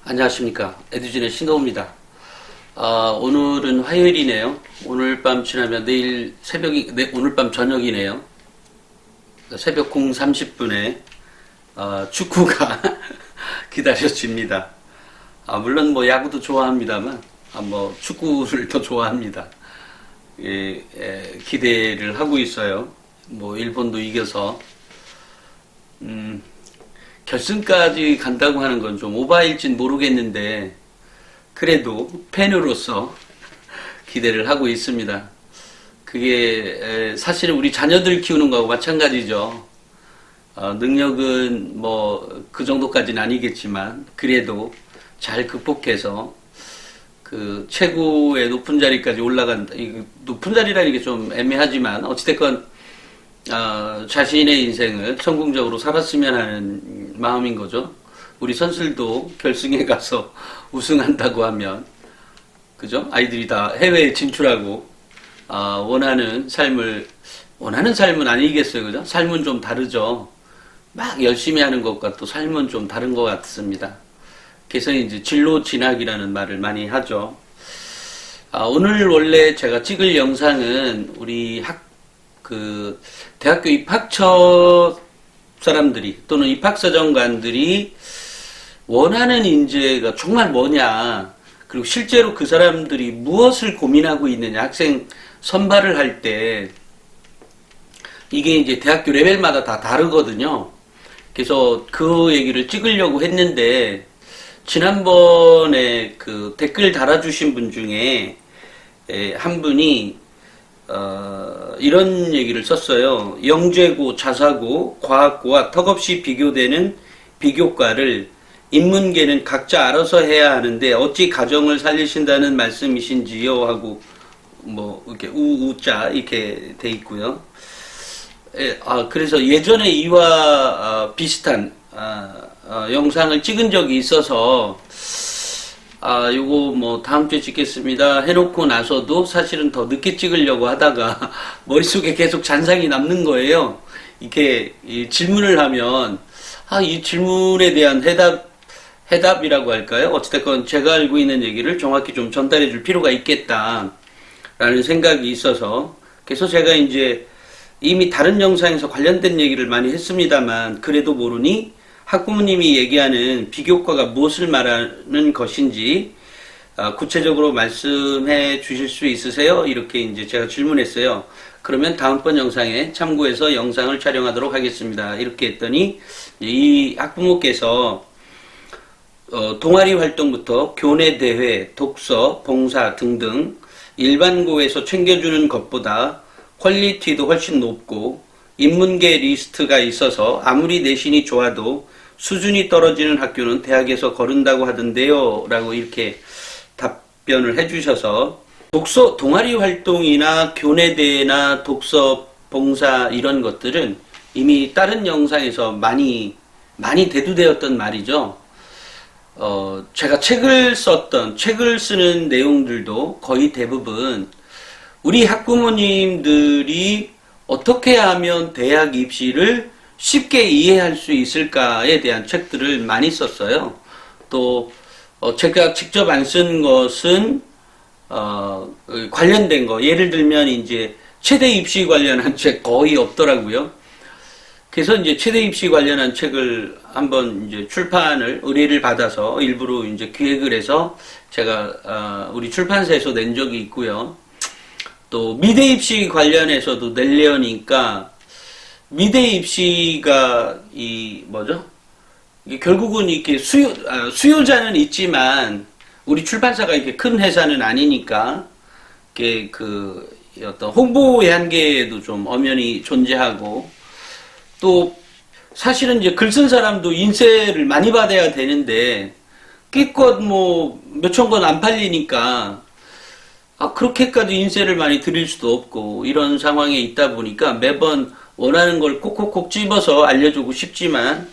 안녕하십니까. 에듀진의 신호입니다. 오늘은 화요일이네요. 오늘 밤 지나면 내일 오늘 밤 저녁이네요. 새벽 0:30분에 축구가 기다려집니다. 물론 뭐 야구도 좋아합니다만, 축구를 더 좋아합니다. 기대를 하고 있어요. 뭐 일본도 이겨서 결승까지 간다고 하는 건 좀 오바일진 모르겠는데, 그래도 팬으로서 기대를 하고 있습니다. 그게 사실은 우리 자녀들 키우는 거하고 마찬가지죠. 능력은 뭐 그 정도까지는 아니겠지만 그래도 잘 극복해서 그 최고의 높은 자리까지 올라간다. 높은 자리라는 게 좀 애매하지만 어찌됐건 자신의 인생을 성공적으로 살았으면 하는 마음인 거죠. 우리 선수들도 결승에 가서 우승한다고 하면, 그죠? 아이들이 다 해외에 진출하고, 원하는 삶은 아니겠어요. 그죠? 삶은 좀 다르죠. 막 열심히 하는 것과 또 삶은 좀 다른 것 같습니다. 그래서 이제 진로 진학이라는 말을 많이 하죠. 오늘 원래 제가 찍을 영상은 우리 대학교 입학처 사람들이 또는 입학사정관들이 원하는 인재가 정말 뭐냐, 그리고 실제로 그 사람들이 무엇을 고민하고 있느냐, 학생 선발을 할 때 이게 이제 대학교 레벨마다 다 다르거든요. 그래서 그 얘기를 찍으려고 했는데, 지난번에 그 댓글 달아주신 분 중에 한 분이 이런 얘기를 썼어요. 영재고, 자사고, 과학고와 턱없이 비교되는 비교과를 인문계는 각자 알아서 해야 하는데 어찌 가정을 살리신다는 말씀이신지요? 하고 뭐 이렇게 우우자 이렇게 돼 있고요. 그래서 예전에 이와 비슷한 영상을 찍은 적이 있어서 요거 뭐 다음 주에 찍겠습니다 해놓고 나서도 사실은 더 늦게 찍으려고 하다가 머릿속에 계속 잔상이 남는 거예요. 이렇게 질문을 하면 이 질문에 대한 해답이라고 할까요? 어찌됐건 제가 알고 있는 얘기를 정확히 좀 전달해 줄 필요가 있겠다라는 생각이 있어서, 그래서 제가 이제 이미 다른 영상에서 관련된 얘기를 많이 했습니다만, 그래도 모르니 학부모님이 얘기하는 비교과가 무엇을 말하는 것인지 구체적으로 말씀해 주실 수 있으세요? 이렇게 이제 제가 질문했어요. 그러면 다음번 영상에 참고해서 영상을 촬영하도록 하겠습니다. 이렇게 했더니 이 학부모께서 동아리 활동부터 교내 대회, 독서, 봉사 등등 일반고에서 챙겨주는 것보다 퀄리티도 훨씬 높고 인문계 리스트가 있어서 아무리 내신이 좋아도 수준이 떨어지는 학교는 대학에서 거른다고 하던데요. 라고 이렇게 답변을 해주셔서, 동아리 활동이나 교내대회나 독서, 봉사 이런 것들은 이미 다른 영상에서 많이 대두되었던 말이죠. 제가 책을 쓰는 내용들도 거의 대부분 우리 학부모님들이 어떻게 하면 대학 입시를 쉽게 이해할 수 있을까에 대한 책들을 많이 썼어요. 또 제가 직접 안 쓴 것은 관련된 거, 예를 들면 이제 최대 입시 관련한 책 거의 없더라고요. 그래서 이제 최대 입시 관련한 책을 한번 이제 출판을 의뢰를 받아서 일부러 이제 기획을 해서 제가 우리 출판사에서 낸 적이 있고요. 또 미대 입시 관련해서도 내려니까, 미대 입시가 이게 결국은 이렇게 수요자는 있지만 우리 출판사가 이렇게 큰 회사는 아니니까 이게 어떤 홍보의 한계에도 좀 엄연히 존재하고, 또 사실은 이제 글 쓴 사람도 인세를 많이 받아야 되는데 끼껏 뭐 몇천 권 안 팔리니까 그렇게까지 인세를 많이 드릴 수도 없고, 이런 상황에 있다 보니까 매번 원하는 걸 콕콕콕 집어서 알려주고 싶지만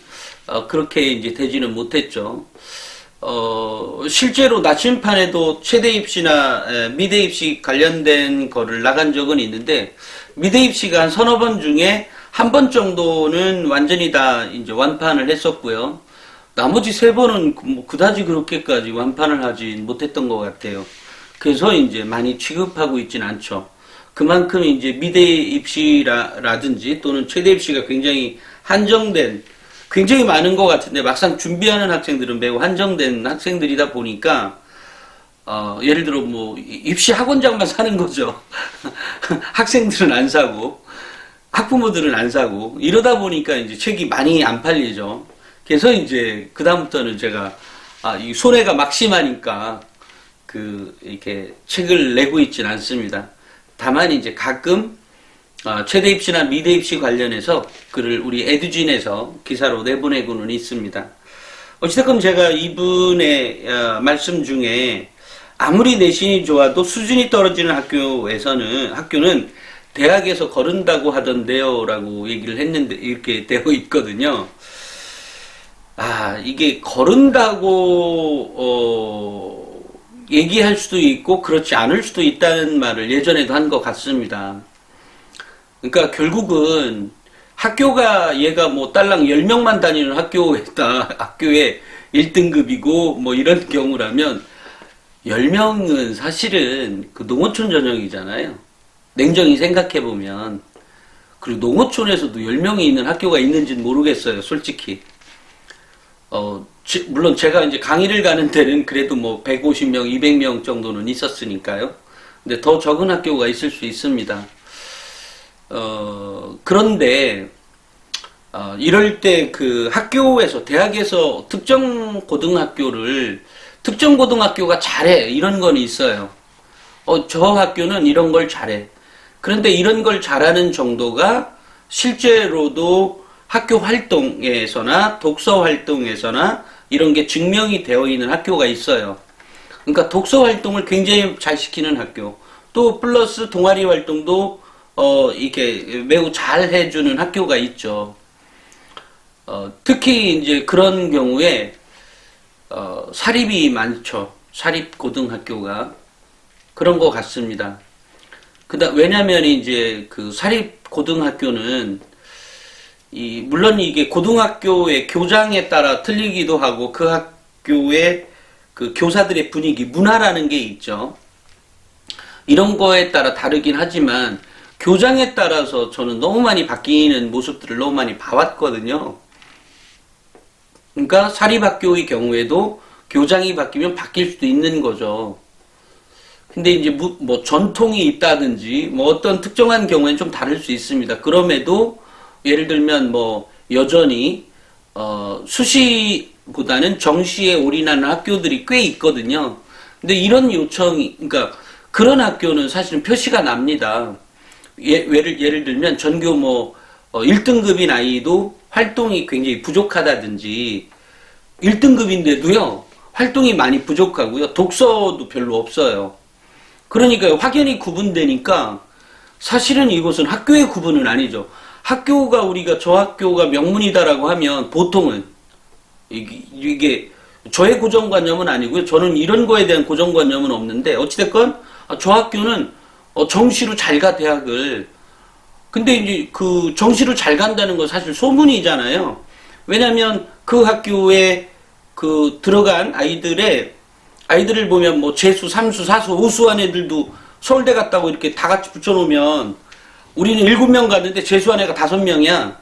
그렇게 이제 되지는 못했죠. 실제로 나침판에도 최대 입시나 미대 입시 관련된 거를 나간 적은 있는데, 미대 입시가 한 서너 번 중에 한 번 정도는 완전히 다 이제 완판을 했었고요. 나머지 세 번은 뭐 그다지 그렇게까지 완판을 하지 못했던 것 같아요. 그래서 이제 많이 취급하고 있진 않죠. 그만큼 이제 미대 입시라든지 또는 최대 입시가 굉장히 한정된, 굉장히 많은 것 같은데 막상 준비하는 학생들은 매우 한정된 학생들이다 보니까 예를 들어 뭐 입시 학원장만 사는 거죠. 학생들은 안 사고 학부모들은 안 사고 이러다 보니까 이제 책이 많이 안 팔리죠. 그래서 이제 그다음부터는 제가 이 손해가 막심하니까 이렇게 책을 내고 있진 않습니다. 다만 이제 가끔 최대 입시나 미대 입시 관련해서 글을 우리 에듀진에서 기사로 내보내고는 있습니다. 어찌됐건 제가 이분의 말씀 중에 아무리 내신이 좋아도 수준이 떨어지는 학교는 대학에서 거른다고 하던데요 라고 얘기를 했는데 이렇게 되어 있거든요. 이게 거른다고 얘기할 수도 있고 그렇지 않을 수도 있다는 말을 예전에도 한 것 같습니다. 그러니까 결국은 학교가 얘가 뭐 딸랑 10명만 다니는 학교에 1등급이고 뭐 이런 경우라면 10명은 사실은 그 농어촌 전형이잖아요. 냉정히 생각해보면. 그리고 농어촌에서도 10명이 있는 학교가 있는지는 모르겠어요, 솔직히. 물론 제가 이제 강의를 가는 데는 그래도 뭐 150명, 200명 정도는 있었으니까요. 근데 더 적은 학교가 있을 수 있습니다. 그런데, 이럴 때 그 학교에서, 대학에서 특정 고등학교가 잘해. 이런 건 있어요. 저 학교는 이런 걸 잘해. 그런데 이런 걸 잘하는 정도가 실제로도 학교 활동에서나 독서 활동에서나 이런 게 증명이 되어 있는 학교가 있어요. 그러니까 독서 활동을 굉장히 잘 시키는 학교, 또 플러스 동아리 활동도 이렇게 매우 잘 해주는 학교가 있죠. 특히 이제 그런 경우에 사립이 많죠. 사립 고등학교가 그런 것 같습니다. 왜냐면 이제 그 사립 고등학교는 물론 이게 고등학교의 교장에 따라 틀리기도 하고 그 학교의 그 교사들의 분위기, 문화라는 게 있죠. 이런 거에 따라 다르긴 하지만 교장에 따라서 저는 너무 많이 바뀌는 모습들을 너무 많이 봐왔거든요. 그러니까 사립학교의 경우에도 교장이 바뀌면 바뀔 수도 있는 거죠. 근데 이제 뭐 전통이 있다든지 뭐 어떤 특정한 경우에는 좀 다를 수 있습니다. 그럼에도 예를 들면 뭐 여전히 수시보다는 정시에 올인하는 학교들이 꽤 있거든요. 근데 이런 그러니까 그런 학교는 사실은 표시가 납니다. 예를 들면 전교 뭐 1등급인 아이도 활동이 굉장히 부족하다든지 1등급인데도요 활동이 많이 부족하고요 독서도 별로 없어요. 그러니까 확연히 구분되니까 사실은 이것은 학교의 구분은 아니죠. 우리가 저 학교가 명문이다라고 하면 보통은 이게 저의 고정관념은 아니고요. 저는 이런 거에 대한 고정관념은 없는데 어찌됐건 저 학교는 정시로 잘 가 대학을. 근데 이제 그 정시로 잘 간다는 건 사실 소문이잖아요. 왜냐면 그 학교에 그 들어간 아이들을 보면 뭐 재수, 삼수, 사수, 우수한 애들도 서울대 갔다고 이렇게 다 같이 붙여놓으면 우리는 7명 갔는데 재수한 애가 5명이야.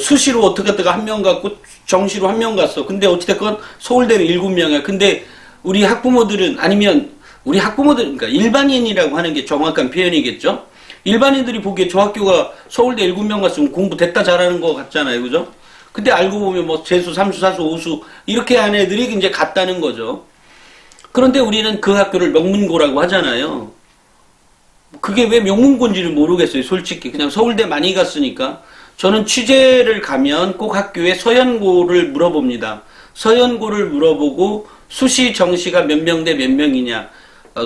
수시로 어떻게 했다가 1명 갔고 정시로 1명 갔어. 근데 어찌됐건 서울대는 7명이야. 근데 우리 학부모들은 그러니까 일반인이라고 하는 게 정확한 표현이겠죠? 일반인들이 보기에 저 학교가 서울대 7명 갔으면 공부 됐다 잘하는 것 같잖아요. 그죠? 근데 알고 보면 뭐 재수, 삼수, 사수, 우수 이렇게 한 애들이 이제 갔다는 거죠. 그런데 우리는 그 학교를 명문고라고 하잖아요. 그게 왜 명문고인지는 모르겠어요. 솔직히 그냥 서울대 많이 갔으니까. 저는 취재를 가면 꼭 학교에 서연고를 물어봅니다. 서연고를 물어보고 수시 정시가 몇 명 대 몇 명이냐,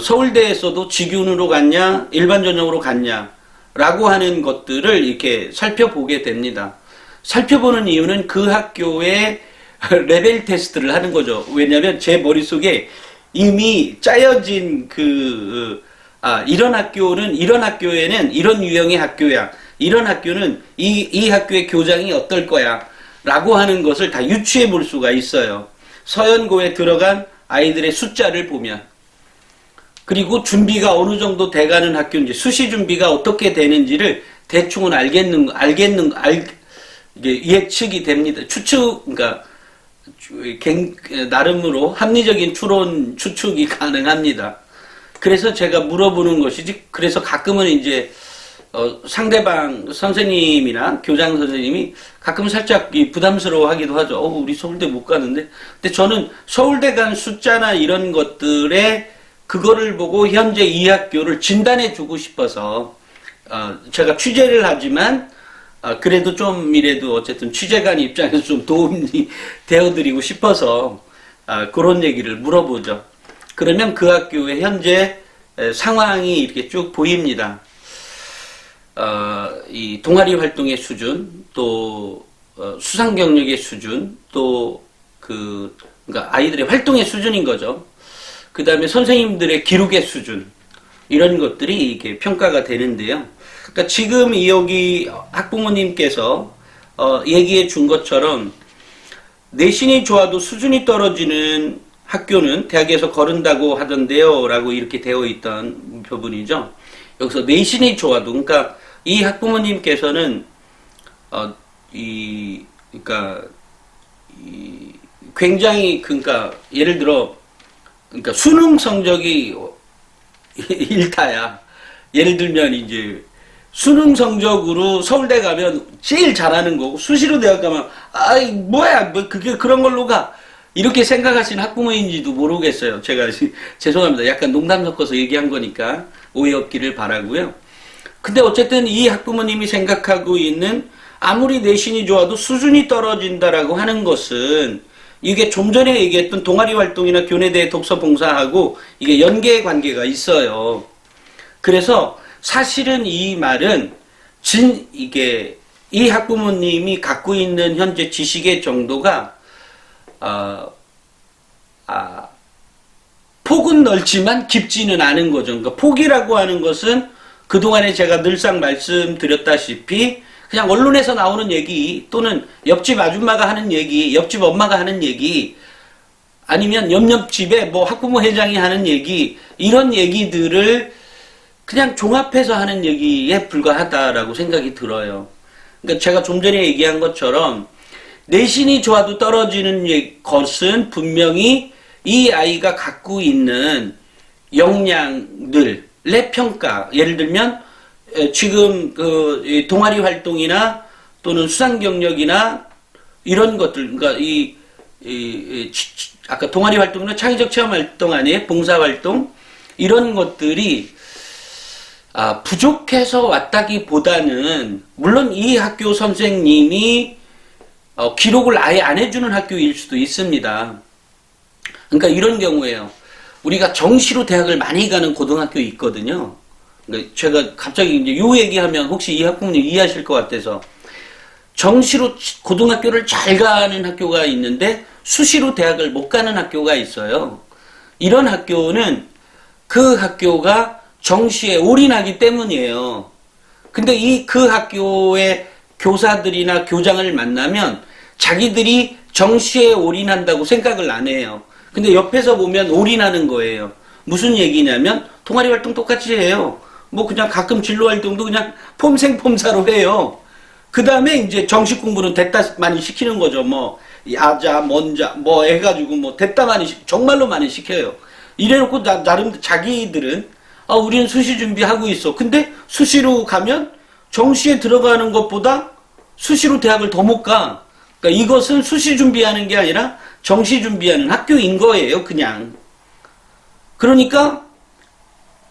서울대에서도 직윤으로 갔냐 일반 전형으로 갔냐 라고 하는 것들을 이렇게 살펴보게 됩니다. 살펴보는 이유는 그 학교의 레벨 테스트를 하는 거죠. 왜냐하면 제 머릿속에 이미 짜여진 이런 학교에는 이런 유형의 학교야. 이런 학교는 이 학교의 교장이 어떨 거야. 라고 하는 것을 다 유추해 볼 수가 있어요. 서연고에 들어간 아이들의 숫자를 보면. 그리고 준비가 어느 정도 돼가는 학교인지, 수시 준비가 어떻게 되는지를 대충은 이게 예측이 됩니다. 그러니까, 나름으로 합리적인 추측이 가능합니다. 그래서 제가 물어보는 것이지, 그래서 가끔은 이제, 상대방 선생님이나 교장 선생님이 가끔 살짝 부담스러워 하기도 하죠. 우리 서울대 못 가는데. 근데 저는 서울대 간 숫자나 이런 것들에 그거를 보고 현재 이 학교를 진단해 주고 싶어서, 제가 취재를 하지만, 그래도 좀이라도 어쨌든 취재관 입장에서 좀 도움이 되어드리고 싶어서, 그런 얘기를 물어보죠. 그러면 그 학교의 현재 상황이 이렇게 쭉 보입니다. 이 동아리 활동의 수준, 또 수상 경력의 수준, 또 그러니까 아이들의 활동의 수준인 거죠. 그 다음에 선생님들의 기록의 수준, 이런 것들이 이게 평가가 되는데요. 그러니까 지금 여기 학부모님께서 얘기해 준 것처럼 내신이 좋아도 수준이 떨어지는 학교는 대학에서 거른다고 하던데요, 라고 이렇게 되어 있던 부분이죠. 여기서 내신이 좋아도, 그러니까 이 학부모님께서는 그러니까 굉장히, 그러니까 예를 들어, 그러니까 수능 성적이 1타야. 예를 들면 이제 수능 성적으로 서울대 가면 제일 잘하는 거고, 수시로 대학 가면 뭐야, 뭐 그게 그런 걸로 가, 이렇게 생각하시는 학부모인지도 모르겠어요. 제가 죄송합니다. 약간 농담 섞어서 얘기한 거니까 오해 없기를 바라고요. 근데 어쨌든 이 학부모님이 생각하고 있는, 아무리 내신이 좋아도 수준이 떨어진다라고 하는 것은, 이게 좀 전에 얘기했던 동아리 활동이나 교내대 독서 봉사하고 이게 연계 관계가 있어요. 그래서 사실은 이 말은 이게 이 학부모님이 갖고 있는 현재 지식의 정도가 폭은 넓지만 깊지는 않은 거죠. 그러니까 폭이라고 하는 것은 그동안에 제가 늘상 말씀드렸다시피 그냥 언론에서 나오는 얘기, 또는 옆집 아줌마가 하는 얘기, 옆집 엄마가 하는 얘기, 아니면 옆집에 뭐 학부모 회장이 하는 얘기, 이런 얘기들을 그냥 종합해서 하는 얘기에 불과하다라고 생각이 들어요. 그러니까 제가 좀 전에 얘기한 것처럼 내신이 좋아도 떨어지는 것은 분명히 이 아이가 갖고 있는 역량들의 평가, 예를 들면 지금 동아리 활동이나 또는 수상 경력이나 이런 것들, 그러니까 아까 동아리 활동이나 창의적 체험 활동 아니에요? 봉사 활동, 이런 것들이 부족해서 왔다기보다는, 물론 이 학교 선생님이 기록을 아예 안 해주는 학교일 수도 있습니다. 그러니까 이런 경우에요. 우리가 정시로 대학을 많이 가는 고등학교 있거든요. 그러니까 제가 갑자기 이제 요 얘기하면 혹시 이 학부모님 이해하실 것 같아서, 정시로 고등학교를 잘 가는 학교가 있는데 수시로 대학을 못 가는 학교가 있어요. 이런 학교는 그 학교가 정시에 올인하기 때문이에요. 근데 그 학교의 교사들이나 교장을 만나면 자기들이 정시에 올인한다고 생각을 안 해요. 근데 옆에서 보면 올인하는 거예요. 무슨 얘기냐면 동아리 활동 똑같이 해요. 뭐 그냥 가끔 진로 활동도 그냥 폼생폼사로 해요. 그 다음에 이제 정식 공부는 됐다 많이 시키는 거죠. 뭐 야자, 먼자, 뭐 해가지고 뭐 됐다 많이 정말로 많이 시켜요. 이래놓고 나름 자기들은 우리는 수시 준비하고 있어. 근데 수시로 가면 정시에 들어가는 것보다 수시로 대학을 더 못 가. 그러니까 이것은 수시 준비하는 게 아니라 정시 준비하는 학교인 거예요, 그냥. 그러니까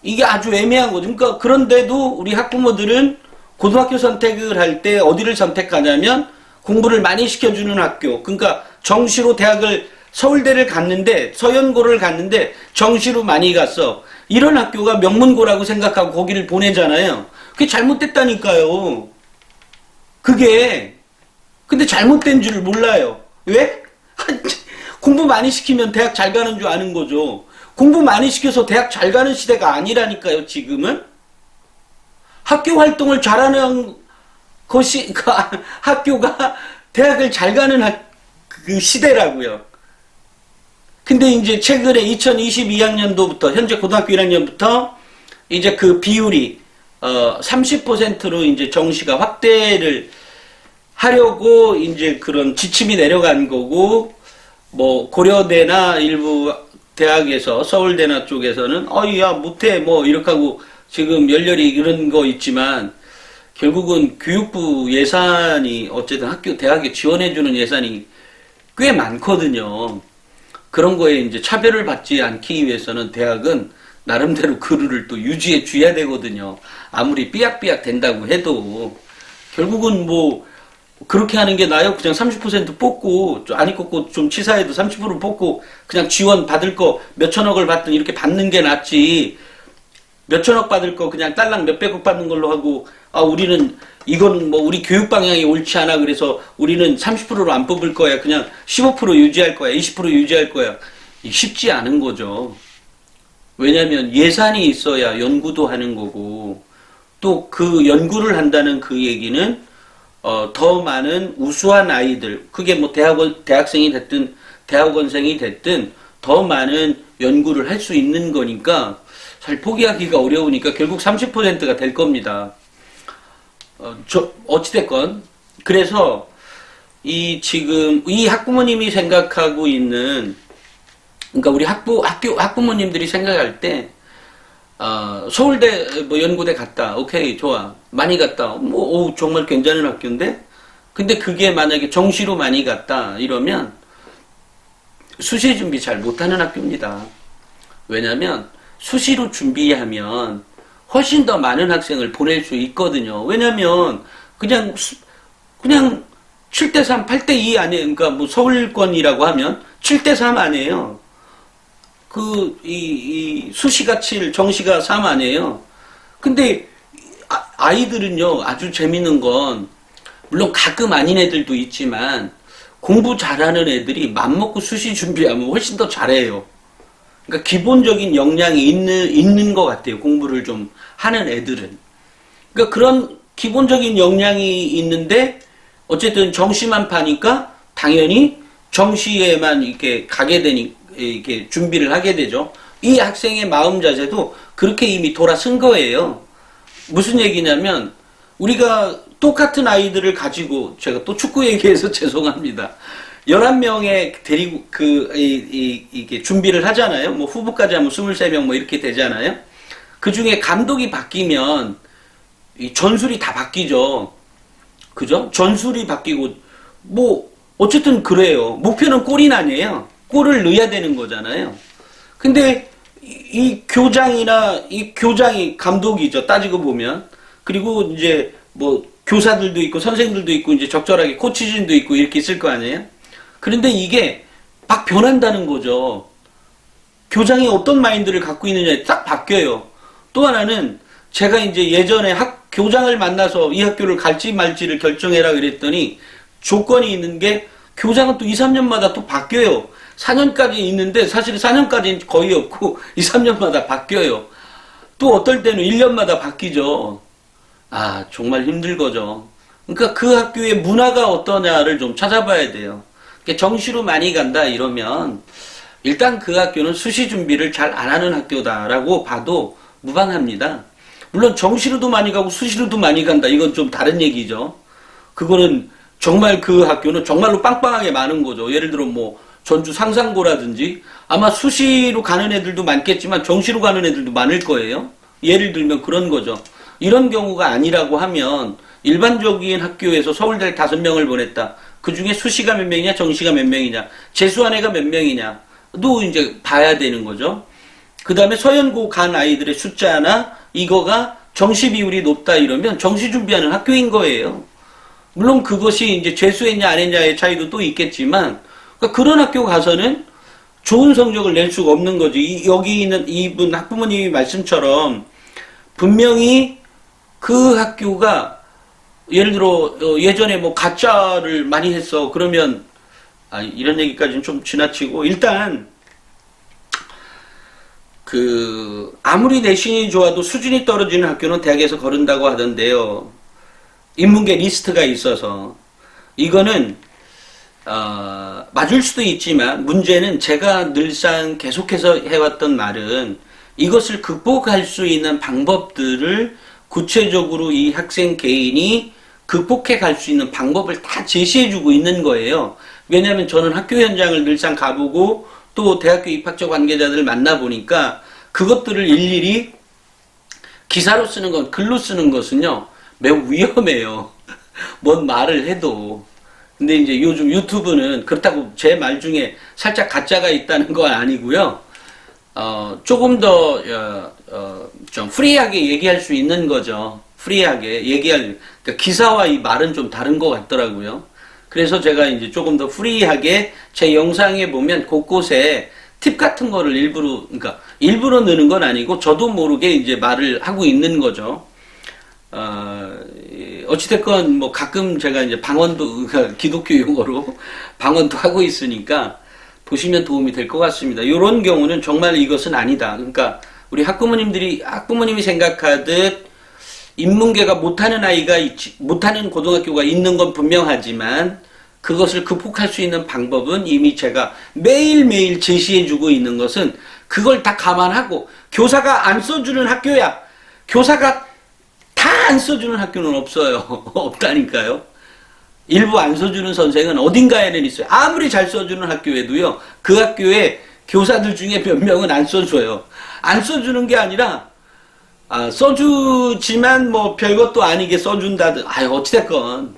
이게 아주 애매한 거죠. 그러니까 그런데도 우리 학부모들은 고등학교 선택을 할 때 어디를 선택하냐면 공부를 많이 시켜주는 학교. 그러니까 정시로 대학을, 서울대를 갔는데, 서연고를 갔는데 정시로 많이 갔어. 이런 학교가 명문고라고 생각하고 거기를 보내잖아요. 그게 잘못됐다니까요. 그게. 근데 잘못된 줄 몰라요. 왜? 공부 많이 시키면 대학 잘 가는 줄 아는 거죠. 공부 많이 시켜서 대학 잘 가는 시대가 아니라니까요, 지금은. 학교 활동을 잘하는 것이, 학교가 대학을 잘 가는 그 시대라고요. 근데 이제 최근에 2022학년도부터 현재 고등학교 1학년부터 이제 그 비율이 30%로 이제 정시가 확대를 하려고 이제 그런 지침이 내려간 거고, 뭐 고려대나 일부 대학에서 서울대나 쪽에서는 야 못해 뭐 이렇게 하고 지금 열렬히 이런 거 있지만, 결국은 교육부 예산이 어쨌든 학교 대학에 지원해주는 예산이 꽤 많거든요. 그런 거에 이제 차별을 받지 않기 위해서는 대학은 나름대로 그 룰을 또 유지해 줘야 되거든요. 아무리 삐약삐약 된다고 해도 결국은 뭐 그렇게 하는 게 나요. 그냥 30% 뽑고 아니 꽂고 좀 치사해도 30% 뽑고 그냥 지원 받을 거 몇천억을 받든 이렇게 받는 게 낫지. 몇천억 받을 거 그냥 딸랑 몇백억 받는 걸로 하고, 우리는 이건 뭐 우리 교육 방향이 옳지 않아 그래서 우리는 30%로 안 뽑을 거야. 그냥 15% 유지할 거야. 20% 유지할 거야. 쉽지 않은 거죠. 왜냐하면 예산이 있어야 연구도 하는 거고, 또 그 연구를 한다는 그 얘기는 더 많은 우수한 아이들, 그게 뭐 대학생이 됐든 대학원생이 됐든 더 많은 연구를 할 수 있는 거니까 잘 포기하기가 어려우니까 결국 30%가 될 겁니다. 어찌됐건 그래서 지금 이 학부모님이 생각하고 있는, 그러니까 우리 학부모님들이 생각할 때 서울대 뭐 연고대 갔다, 오케이 좋아, 많이 갔다, 뭐 정말 괜찮은 학교인데, 근데 그게 만약에 정시로 많이 갔다 이러면 수시 준비 잘 못하는 학교입니다. 왜냐면 수시로 준비하면 훨씬 더 많은 학생을 보낼 수 있거든요. 왜냐면 그냥 7대3, 8대2 아니에요. 그러니까 뭐 서울권이라고 하면 7대3 아니에요. 수시가 7, 정시가 3 아니에요. 근데 아이들은요, 아주 재밌는 건, 물론 가끔 아닌 애들도 있지만 공부 잘하는 애들이 맘먹고 수시 준비하면 훨씬 더 잘해요. 그러니까 기본적인 역량이 있는 것 같아요. 공부를 좀 하는 애들은. 그러니까 그런 기본적인 역량이 있는데 어쨌든 정시만 파니까 당연히 정시에만 이렇게 가게 되니 이렇게 준비를 하게 되죠. 이 학생의 마음 자세도 그렇게 이미 돌아선 거예요. 무슨 얘기냐면 우리가 똑같은 아이들을 가지고, 제가 또 축구 얘기해서 죄송합니다. 11명에 데리고 이게 준비를 하잖아요. 뭐 후보까지 하면 23명 뭐 이렇게 되잖아요. 그 중에 감독이 바뀌면 이 전술이 다 바뀌죠. 그죠? 전술이 바뀌고 뭐 어쨌든 그래요. 목표는 골이 아니에요. 골을 넣어야 되는 거잖아요. 근데 이 교장이 감독이죠. 따지고 보면. 그리고 이제 뭐 교사들도 있고 선생들도 있고 이제 적절하게 코치진도 있고 이렇게 있을 거 아니에요. 그런데 이게 막 변한다는 거죠. 교장이 어떤 마인드를 갖고 있느냐에 딱 바뀌어요. 또 하나는 제가 이제 예전에 교장을 만나서 이 학교를 갈지 말지를 결정해라 그랬더니 조건이 있는 게 교장은 또 2, 3년마다 또 바뀌어요. 4년까지 있는데 사실 4년까지는 거의 없고 2, 3년마다 바뀌어요. 또 어떨 때는 1년마다 바뀌죠. 정말 힘들거죠. 그러니까 그 학교의 문화가 어떠냐를 좀 찾아봐야 돼요. 정시로 많이 간다 이러면 일단 그 학교는 수시 준비를 잘 안 하는 학교다라고 봐도 무방합니다. 물론 정시로도 많이 가고 수시로도 많이 간다, 이건 좀 다른 얘기죠. 그거는 정말 그 학교는 정말로 빵빵하게 많은 거죠. 예를 들어 뭐 전주 상산고라든지 아마 수시로 가는 애들도 많겠지만 정시로 가는 애들도 많을 거예요. 예를 들면 그런 거죠. 이런 경우가 아니라고 하면 일반적인 학교에서 서울대 5명을 보냈다. 그 중에 수시가 몇 명이냐, 정시가 몇 명이냐, 재수한 애가 몇 명이냐도 이제 봐야 되는 거죠. 그 다음에 서연고 간 아이들의 숫자나 이거가 정시 비율이 높다 이러면 정시 준비하는 학교인 거예요. 물론 그것이 이제 재수했냐 안 했냐의 차이도 또 있겠지만, 그러니까 그런 학교 가서는 좋은 성적을 낼 수가 없는 거지. 여기 있는 이분 학부모님이 말씀처럼 분명히 그 학교가 예를 들어 예전에 뭐 가짜를 많이 했어. 그러면 이런 얘기까지는 좀 지나치고, 일단 아무리 내신이 좋아도 수준이 떨어지는 학교는 대학에서 거른다고 하던데요. 인문계 리스트가 있어서. 이거는 맞을 수도 있지만 문제는 제가 늘상 계속해서 해왔던 말은 이것을 극복할 수 있는 방법들을 구체적으로 이 학생 개인이 극복해 갈 수 있는 방법을 다 제시해주고 있는 거예요. 왜냐하면 저는 학교 현장을 늘상 가보고 또 대학교 입학처 관계자들을 만나보니까 그것들을 일일이 기사로 쓰는 건, 글로 쓰는 것은요, 매우 위험해요. 뭔 말을 해도. 근데 이제 요즘 유튜브는 그렇다고 제 말 중에 살짝 가짜가 있다는 건 아니고요. 조금 더, 좀 프리하게 얘기할 수 있는 거죠. 프리하게 그러니까 기사와 이 말은 좀 다른 것 같더라고요. 그래서 제가 이제 조금 더 프리하게 제 영상에 보면 곳곳에 팁 같은 거를 그러니까 일부러 넣는 건 아니고 저도 모르게 이제 말을 하고 있는 거죠. 어찌됐건 뭐 가끔 제가 이제 방언도, 그러니까 기독교 용어로 방언도 하고 있으니까 보시면 도움이 될 것 같습니다. 이런 경우는 정말 이것은 아니다. 그러니까 우리 학부모님이 생각하듯 인문계가 못하는 고등학교가 있는 건 분명하지만 그것을 극복할 수 있는 방법은 이미 제가 매일매일 제시해주고 있는 것은 그걸 다 감안하고 교사가 안 써주는 학교야. 교사가 다 안 써주는 학교는 없어요. 없다니까요. 일부 안 써주는 선생은 어딘가에는 있어요. 아무리 잘 써주는 학교에도요. 그 학교에 교사들 중에 몇 명은 안 써줘요. 안 써주는 게 아니라 써주지만 뭐 별것도 아니게 써준다든. 어찌됐건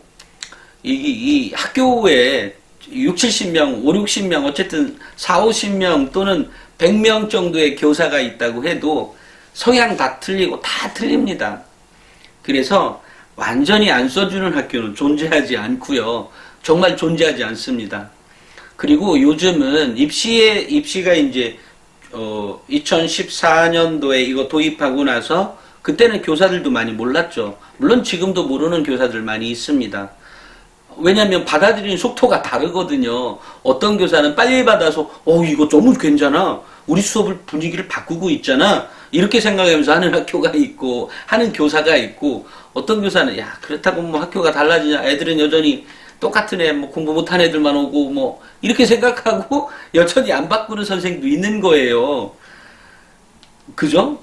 이 학교에 6, 70명, 5, 60명, 어쨌든 4, 50명 또는 100명 정도의 교사가 있다고 해도 성향 다 틀리고 다 틀립니다. 그래서 완전히 안 써주는 학교는 존재하지 않고요. 정말 존재하지 않습니다. 그리고 요즘은 입시가 이제 2014년도에 이거 도입하고 나서 그때는 교사들도 많이 몰랐죠. 물론 지금도 모르는 교사들 많이 있습니다. 왜냐하면 받아들이는 속도가 다르거든요. 어떤 교사는 빨리 받아서 이거 너무 괜찮아. 우리 수업을 분위기를 바꾸고 있잖아. 이렇게 생각하면서 하는 학교가 있고 하는 교사가 있고, 어떤 교사는 그렇다고 뭐 학교가 달라지냐, 애들은 여전히 똑같은 애, 뭐 공부 못한 애들만 오고 뭐 이렇게 생각하고 여전히 안 바꾸는 선생도 있는 거예요. 그죠?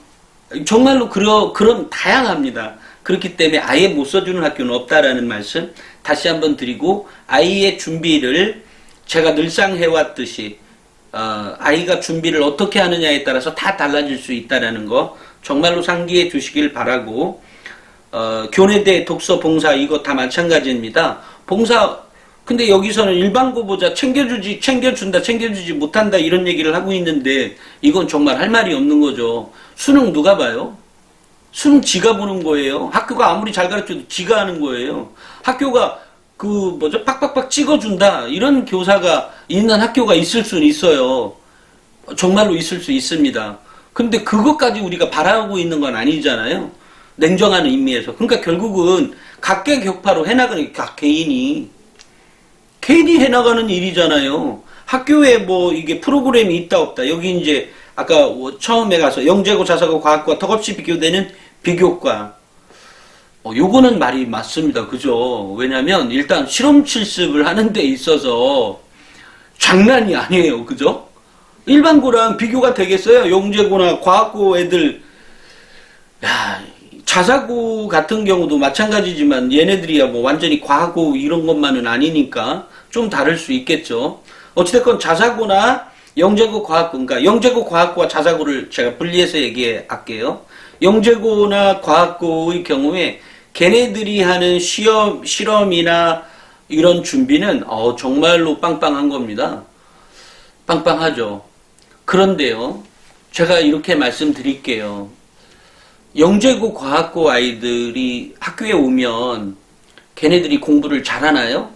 정말로 그런 다양합니다. 그렇기 때문에 아예 못 써주는 학교는 없다라는 말씀 다시 한번 드리고, 아이의 준비를 제가 늘상 해왔듯이 아이가 준비를 어떻게 하느냐에 따라서 다 달라질 수 있다는 거 정말로 상기해 주시길 바라고, 교내대 독서 봉사 이거 다 마찬가지입니다. 봉사, 근데 여기서는 일반고보자 챙겨주지 못한다 이런 얘기를 하고 있는데 이건 정말 할 말이 없는 거죠. 수능 누가 봐요? 수능 지가 보는 거예요. 학교가 아무리 잘 가르쳐도 지가 하는 거예요. 학교가 빡빡빡 찍어준다 이런 교사가 있는 학교가 있을 수는 있어요. 정말로 있을 수 있습니다. 근데 그것까지 우리가 바라고 있는 건 아니잖아요. 냉정한 의미에서. 그러니까 결국은 각계격파로 해나가는, 개인이 해나가는 일이잖아요. 학교에 뭐 이게 프로그램이 있다 없다. 여기 이제 아까 처음에 가서 영재고 자사고 과학과 턱없이 비교되는 비교과. 요거는 말이 맞습니다. 그죠? 왜냐면 일단 실험 실습을 하는 데 있어서 장난이 아니에요. 그죠? 일반고랑 비교가 되겠어요? 영재고나 과학고 애들, 자사고 같은 경우도 마찬가지지만 얘네들이야 뭐 완전히 과학고 이런 것만은 아니니까 좀 다를 수 있겠죠. 어찌됐건 자사고나 영재고 과학고, 그러니까 영재고 과학고와 자사고를 제가 분리해서 얘기할게요. 영재고나 과학고의 경우에 걔네들이 하는 실험이나 이런 준비는 정말로 빵빵한 겁니다. 빵빵하죠. 그런데요, 제가 이렇게 말씀드릴게요. 영재고 과학고 아이들이 학교에 오면 걔네들이 공부를 잘하나요?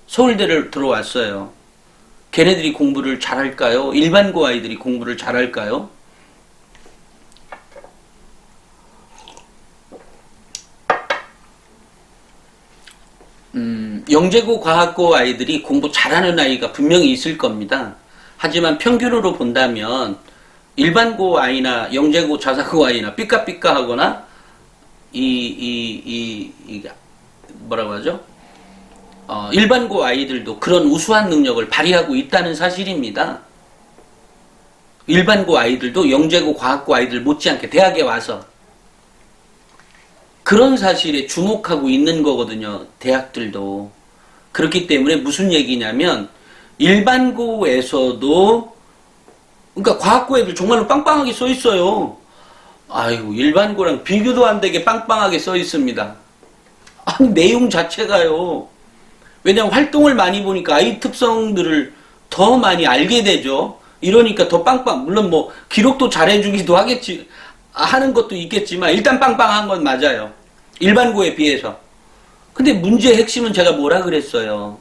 서울대를 들어왔어요. 걔네들이 공부를 잘할까요? 일반고 아이들이 공부를 잘할까요? 영재고 과학고 아이들이 공부 잘하는 아이가 분명히 있을 겁니다. 하지만 평균으로 본다면 일반고 아이나 영재고 자사고 아이나 삐까삐까 하거나 뭐라고 하죠? 일반고 아이들도 그런 우수한 능력을 발휘하고 있다는 사실입니다. 일반고 아이들도 영재고 과학고 아이들 못지않게 대학에 와서 그런 사실에 주목하고 있는 거거든요. 대학들도. 그렇기 때문에 무슨 얘기냐면 일반고에서도 그러니까 과학고 애들 정말로 빵빵하게 써 있어요. 아이고 일반고랑 비교도 안 되게 빵빵하게 써 있습니다. 아니 내용 자체가요. 왜냐하면 활동을 많이 보니까 아이 특성들을 더 많이 알게 되죠. 이러니까 더 빵빵. 물론 뭐 기록도 잘해주기도 하겠지 하는 것도 있겠지만 일단 빵빵한 건 맞아요. 일반고에 비해서. 근데 문제의 핵심은 제가 뭐라 그랬어요.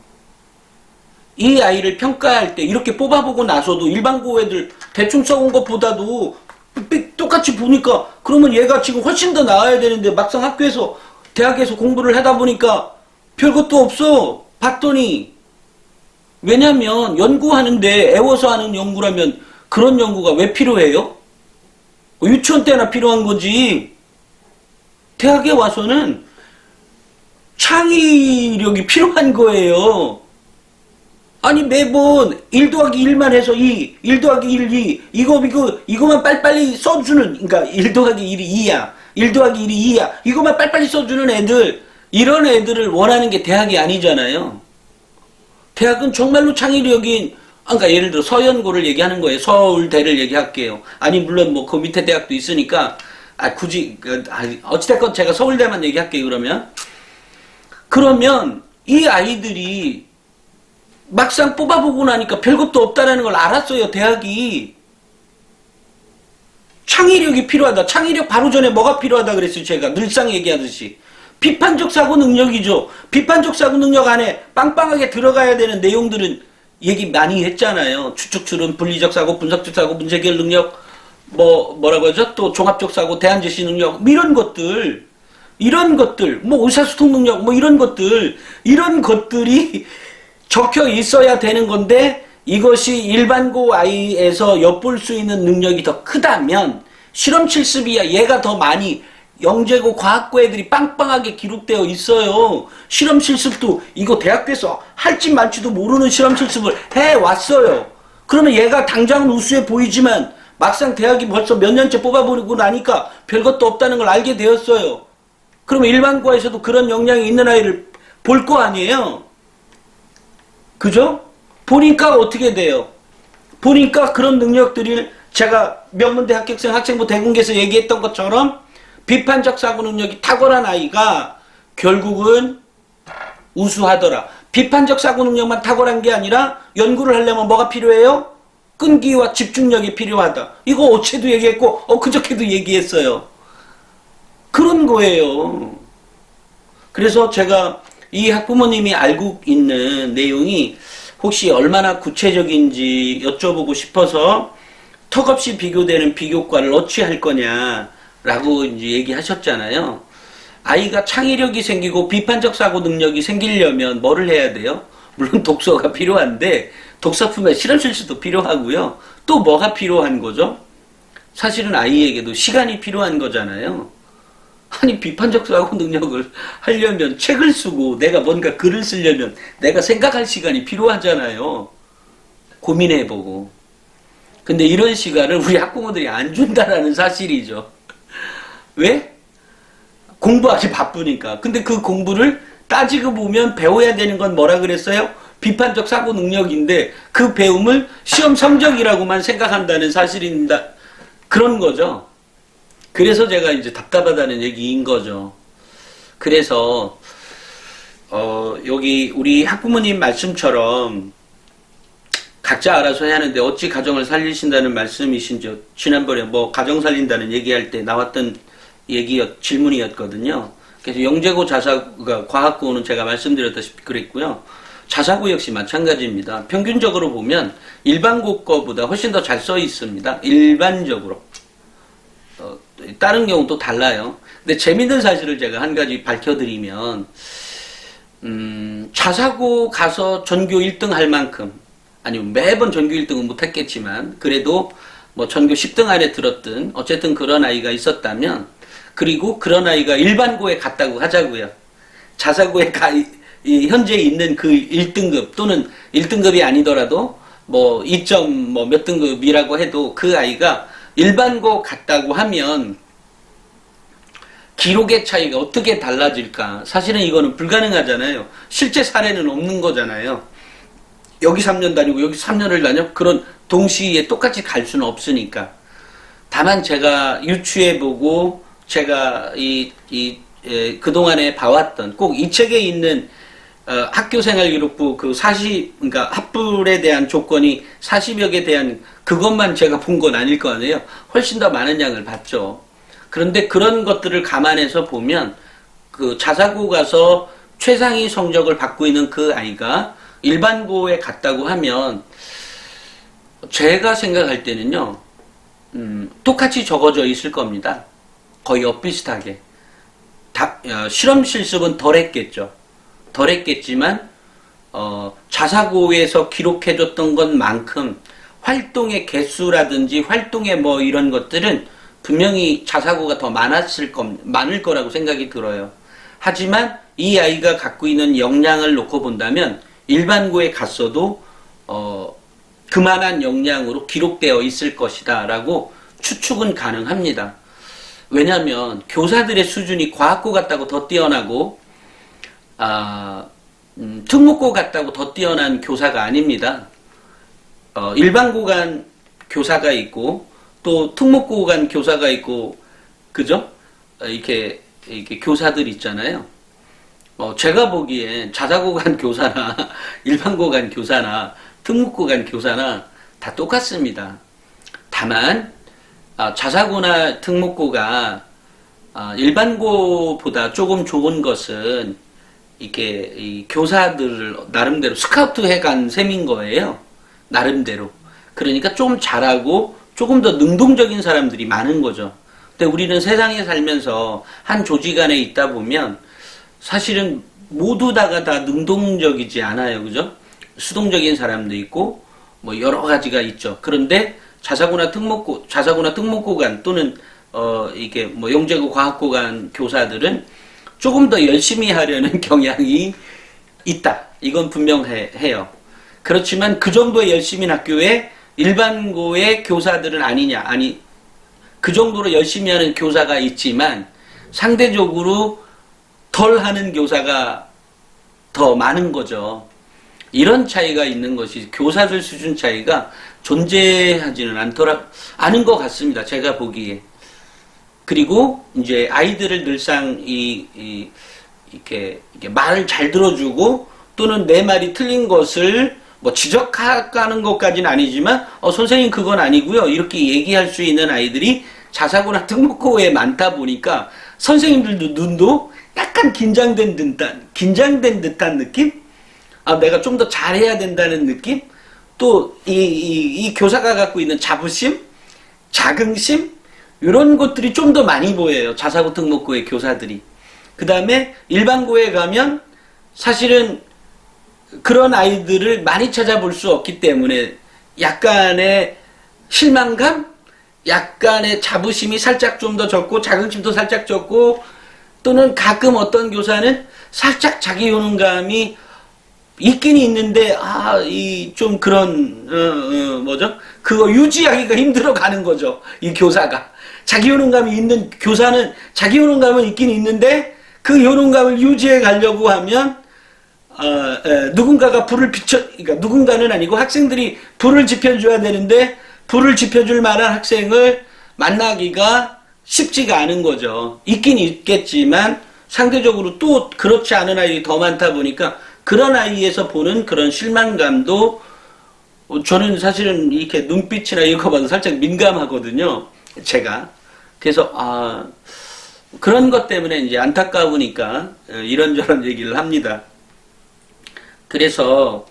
이 아이를 평가할 때 이렇게 뽑아보고 나서도 일반고 애들 대충 써온 것보다도 똑같이 보니까 그러면 얘가 지금 훨씬 더 나아야 되는데 막상 학교에서 대학에서 공부를 하다 보니까 별것도 없어. 봤더니 왜냐면 연구하는데 애워서 하는 연구라면 그런 연구가 왜 필요해요? 유치원 때나 필요한 거지. 대학에 와서는 창의력이 필요한 거예요. 아니 매번 1 더하기 1만 해서 1 더하기 1, 2 이거만 빨리빨리 써주는 그러니까 1 더하기 1이 2야. 1 더하기 1이 2야. 이거만 빨리빨리 써주는 애들 이런 애들을 원하는 게 대학이 아니잖아요. 대학은 정말로 창의력인 그러니까 예를 들어 서연고를 얘기하는 거예요. 서울대를 얘기할게요. 아니 물론 뭐 그 밑에 대학도 있으니까 굳이 어찌됐건 제가 서울대만 얘기할게요. 그러면 이 아이들이 막상 뽑아보고 나니까 별것도 없다라는 걸 알았어요. 대학이. 창의력이 필요하다. 창의력 바로 전에 뭐가 필요하다 그랬어요. 제가 늘상 얘기하듯이. 비판적 사고 능력이죠. 비판적 사고 능력 안에 빵빵하게 들어가야 되는 내용들은 얘기 많이 했잖아요. 추측, 추론, 분리적 사고, 분석적 사고, 문제 해결 능력, 뭐라고 하죠? 또 종합적 사고, 대안 제시 능력, 이런 것들, 뭐 의사소통 능력, 뭐 이런 것들이 적혀 있어야 되는 건데 이것이 일반고 아이에서 엿볼 수 있는 능력이 더 크다면 실험 실습이야 얘가 더 많이 영재고 과학고 애들이 빵빵하게 기록되어 있어요. 실험 실습도 이거 대학교에서 할지 말지도 모르는 실험 실습을 해왔어요. 그러면 얘가 당장은 우수해 보이지만 막상 대학이 벌써 몇 년째 뽑아보고 나니까 별것도 없다는 걸 알게 되었어요. 그러면 일반고에서도 그런 역량이 있는 아이를 볼 거 아니에요. 그죠? 보니까 어떻게 돼요? 보니까 그런 능력들을 제가 명문대 합격생 학생부 대공개에서 얘기했던 것처럼 비판적 사고 능력이 탁월한 아이가 결국은 우수하더라. 비판적 사고 능력만 탁월한 게 아니라 연구를 하려면 뭐가 필요해요? 끈기와 집중력이 필요하다. 이거 어제도 얘기했고 그저께도 얘기했어요. 그런 거예요. 그래서 제가 이 학부모님이 알고 있는 내용이 혹시 얼마나 구체적인지 여쭤보고 싶어서 턱없이 비교되는 비교과를 어찌 할 거냐라고 이제 얘기하셨잖아요. 아이가 창의력이 생기고 비판적 사고 능력이 생기려면 뭐를 해야 돼요? 물론 독서가 필요한데 독서품에 실험 실수도 필요하고요. 또 뭐가 필요한 거죠? 사실은 아이에게도 시간이 필요한 거잖아요. 아니 비판적 사고 능력을 하려면 책을 쓰고 내가 뭔가 글을 쓰려면 내가 생각할 시간이 필요하잖아요. 고민해보고. 근데 이런 시간을 우리 학부모들이 안 준다라는 사실이죠. 왜? 공부하기 바쁘니까. 근데 그 공부를 따지고 보면 배워야 되는 건 뭐라 그랬어요? 비판적 사고 능력인데 그 배움을 시험 성적이라고만 생각한다는 사실입니다. 그런 거죠. 그래서 제가 이제 답답하다는 얘기인 거죠. 그래서 여기 우리 학부모님 말씀처럼 각자 알아서 해야 하는데 어찌 가정을 살리신다는 말씀이신지 지난번에 뭐 가정 살린다는 얘기할 때 나왔던 질문이었거든요. 그래서 영재고 자사고가 과학고는 제가 말씀드렸다시피 그랬고요. 자사고 역시 마찬가지입니다. 평균적으로 보면 일반고 거보다 훨씬 더 잘 써 있습니다. 일반적으로. 다른 경우는 또 달라요. 근데 재밌는 사실을 제가 한 가지 밝혀드리면 자사고 가서 전교 1등 할 만큼 아니면 매번 전교 1등은 못했겠지만 그래도 뭐 전교 10등 안에 들었든 어쨌든 그런 아이가 있었다면 그리고 그런 아이가 일반고에 갔다고 하자고요. 자사고에 이 현재 있는 그 1등급 또는 1등급이 아니더라도 뭐 2점 뭐 몇 등급이라고 해도 그 아이가 일반고 갔다고 하면 기록의 차이가 어떻게 달라질까? 사실은 이거는 불가능하잖아요. 실제 사례는 없는 거잖아요. 여기 3년 다니고 여기 3년을 다녀? 그런 동시에 똑같이 갈 수는 없으니까. 다만 제가 유추해보고 제가 그동안에 봐왔던 꼭 이 책에 있는 학교생활기록부 그러니까 합불에 대한 조건이 40여 개 대한 그것만 제가 본 건 아닐 거 아니에요. 훨씬 더 많은 양을 봤죠. 그런데 그런 것들을 감안해서 보면 그 자사고 가서 최상위 성적을 받고 있는 그 아이가 일반고에 갔다고 하면 제가 생각할 때는요, 똑같이 적어져 있을 겁니다. 거의 엇비슷하게. 실험 실습은 덜 했겠죠. 덜 했겠지만, 자사고에서 기록해줬던 것만큼 활동의 개수라든지 활동의 뭐 이런 것들은 분명히 자사고가 더 많을 거라고 생각이 들어요. 하지만 이 아이가 갖고 있는 역량을 놓고 본다면 일반고에 갔어도 그만한 역량으로 기록되어 있을 것이다 라고 추측은 가능합니다. 왜냐하면 교사들의 수준이 과학고 같다고 더 뛰어나고 특목고 같다고 더 뛰어난 교사가 아닙니다. 일반고 간 교사가 있고 또 특목고 간 교사가 있고 그죠? 이렇게 교사들 있잖아요. 제가 보기엔 자사고 간 교사나 일반고 간 교사나 특목고 간 교사나 다 똑같습니다. 다만 자사고나 특목고가 일반고보다 조금 좋은 것은 이렇게 이 교사들을 나름대로 스카우트 해간 셈인 거예요. 나름대로. 그러니까 좀 잘하고 조금 더 능동적인 사람들이 많은 거죠. 근데 우리는 세상에 살면서 한 조직 안에 있다 보면 사실은 모두 다가 다 능동적이지 않아요. 그죠? 수동적인 사람도 있고 뭐 여러 가지가 있죠. 그런데 자사고나 특목고 간 또는 이게 뭐 영재고 과학고 간 교사들은 조금 더 열심히 하려는 경향이 있다. 이건 분명해요. 그렇지만 그 정도의 열심인 학교에 일반고의 교사들은 그 정도로 열심히 하는 교사가 있지만 상대적으로 덜 하는 교사가 더 많은 거죠. 이런 차이가 있는 것이 교사들 수준 차이가 존재하지는 않은 것 같습니다. 제가 보기에. 그리고 이제 아이들을 늘상 이렇게 말을 잘 들어주고 또는 내 말이 틀린 것을 뭐 지적하는 것까지는 아니지만 선생님 그건 아니고요. 이렇게 얘기할 수 있는 아이들이 자사고나 특목고에 많다 보니까 선생님들도 눈도 약간 긴장된 듯한 느낌? 내가 좀 더 잘해야 된다는 느낌? 또 이 교사가 갖고 있는 자부심? 자긍심? 이런 것들이 좀 더 많이 보여요. 자사고 특목고의 교사들이. 그 다음에 일반고에 가면 사실은 그런 아이들을 많이 찾아볼 수 없기 때문에 약간의 실망감? 약간의 자부심이 살짝 좀 더 적고 자긍심도 살짝 적고 또는 가끔 어떤 교사는 살짝 자기 효능감이 있긴 있는데 좀 그런 그거 유지하기가 힘들어 가는 거죠. 이 교사가. 자기 효능감이 있는 교사는 자기 효능감은 있긴 있는데 그 효능감을 유지해 가려고 하면 누군가가 그러니까 누군가는 아니고 학생들이 불을 지펴줘야 되는데 불을 지펴줄 만한 학생을 만나기가 쉽지가 않은 거죠. 있긴 있겠지만 상대적으로 또 그렇지 않은 아이들이 더 많다 보니까 그런 아이에서 보는 그런 실망감도 저는 사실은 이렇게 눈빛이나 이거 봐도 살짝 민감하거든요. 제가. 그래서 그런 것 때문에 이제 안타까우니까 이런저런 얘기를 합니다. 그래서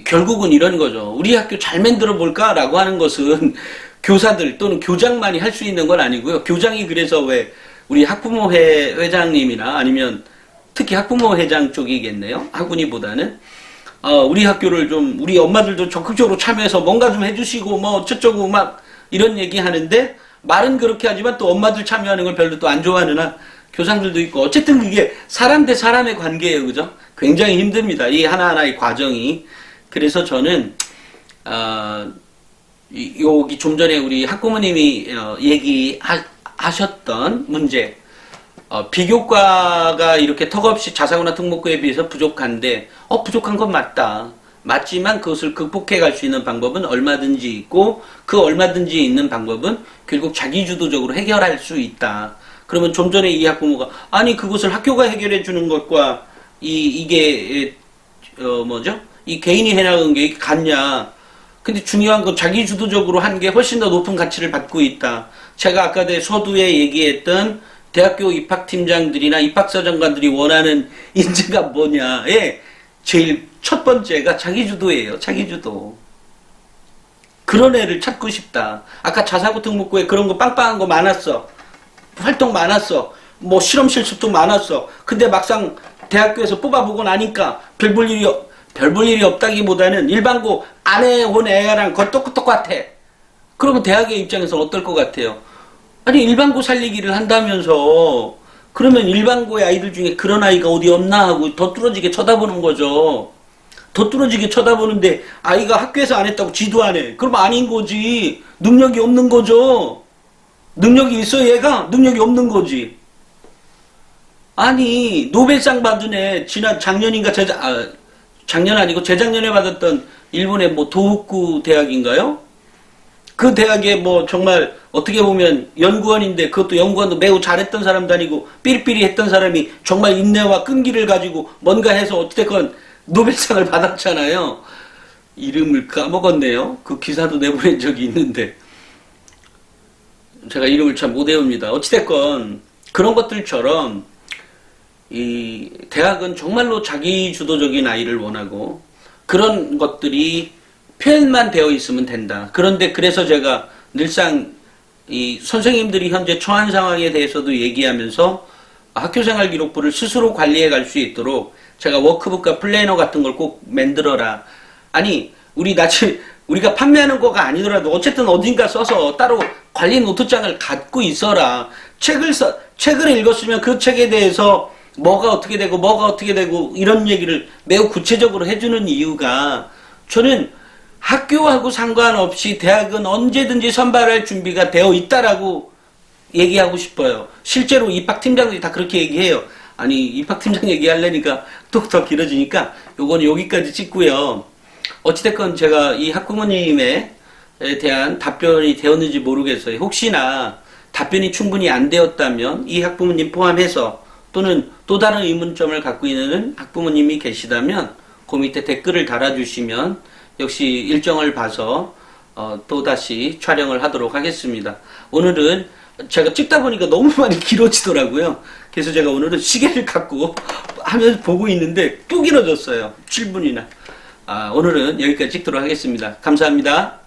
결국은 이런 거죠. 우리 학교 잘 만들어 볼까라고 하는 것은 교사들 또는 교장만이 할 수 있는 건 아니고요. 교장이 그래서 왜 우리 학부모회 회장님이나 아니면 특히 학부모 회장 쪽이겠네요. 학군이보다는 우리 학교를 좀 우리 엄마들도 적극적으로 참여해서 뭔가 좀 해주시고 뭐 어쩌고 막 이런 얘기 하는데 말은 그렇게 하지만 또 엄마들 참여하는 걸 별로 또 안 좋아하는 교장들도 있고, 어쨌든 그게 사람 대 사람의 관계예요. 그죠? 굉장히 힘듭니다. 이 하나하나의 과정이. 그래서 저는, 여기 좀 전에 우리 학부모님이 얘기하셨던 문제, 비교과가 이렇게 턱없이 자사고나 특목고에 비해서 부족한데, 부족한 건 맞다. 맞지만 그것을 극복해 갈 수 있는 방법은 얼마든지 있고, 그 얼마든지 있는 방법은 결국 자기주도적으로 해결할 수 있다. 그러면 좀 전에 이 학부모가, 아니, 그것을 학교가 해결해 주는 것과, 이게, 이 개인이 해나가는 게 같냐. 근데 중요한 건 자기주도적으로 한 게 훨씬 더 높은 가치를 받고 있다. 제가 아까 서두에 얘기했던 대학교 입학팀장들이나 입학사정관들이 원하는 인재가 뭐냐에 제일 첫 번째가 자기주도예요. 자기주도. 그런 애를 찾고 싶다. 아까 자사고 특목고에 그런 거 빵빵한 거 많았어. 활동 많았어. 뭐 실험 실습도 많았어. 근데 막상 대학교에서 뽑아보고 나니까 별 볼 일이 없다기보다는 일반고 안 해온 애랑 거의 똑같아. 그러면 대학의 입장에서 어떨 것 같아요? 아니, 일반고 살리기를 한다면서, 그러면 일반고의 아이들 중에 그런 아이가 어디 없나 하고 더 뚫어지게 쳐다보는 거죠. 더 뚫어지게 쳐다보는데 아이가 학교에서 안 했다고 지도 안 해. 그럼 아닌 거지. 능력이 없는 거죠. 능력이 있어 얘가? 능력이 없는 거지. 아니, 노벨상 받은 애 작년인가 작년 아니고 재작년에 받았던 일본의 뭐 도호쿠 대학인가요? 그 대학에 뭐 정말 어떻게 보면 연구원인데, 그것도 연구원도 매우 잘했던 사람도 아니고 삐리삐리 했던 사람이 정말 인내와 끈기를 가지고 뭔가 해서 어찌됐건 노벨상을 받았잖아요. 이름을 까먹었네요. 그 기사도 내보낸 적이 있는데 제가 이름을 참 못 외웁니다. 어찌됐건 그런 것들처럼 이 대학은 정말로 자기주도적인 아이를 원하고, 그런 것들이 표현만 되어 있으면 된다. 그런데 그래서 제가 늘상 이 선생님들이 현재 처한 상황에 대해서도 얘기하면서 학교생활 기록부를 스스로 관리해 갈 수 있도록 제가 워크북과 플래너 같은 걸 꼭 만들어라. 아니, 우리가 판매하는 거가 아니더라도 어쨌든 어딘가 써서 따로 관리 노트장을 갖고 있어라. 책을 읽었으면 그 책에 대해서 뭐가 어떻게 되고 이런 얘기를 매우 구체적으로 해주는 이유가, 저는 학교하고 상관없이 대학은 언제든지 선발할 준비가 되어 있다라고 얘기하고 싶어요. 실제로 입학팀장들이 다 그렇게 얘기해요. 아니, 입학팀장 얘기하려니까 또 더 길어지니까 요건 여기까지 찍고요. 어찌됐건 제가 이 학부모님에 대한 답변이 되었는지 모르겠어요. 혹시나 답변이 충분히 안 되었다면 이 학부모님 포함해서, 또는 또 다른 의문점을 갖고 있는 학부모님이 계시다면 그 밑에 댓글을 달아주시면 역시 일정을 봐서 또다시 촬영을 하도록 하겠습니다. 오늘은 제가 찍다 보니까 너무 많이 길어지더라고요. 그래서 제가 오늘은 시계를 갖고 하면서 보고 있는데 또 길어졌어요. 7분이나. 오늘은 여기까지 찍도록 하겠습니다. 감사합니다.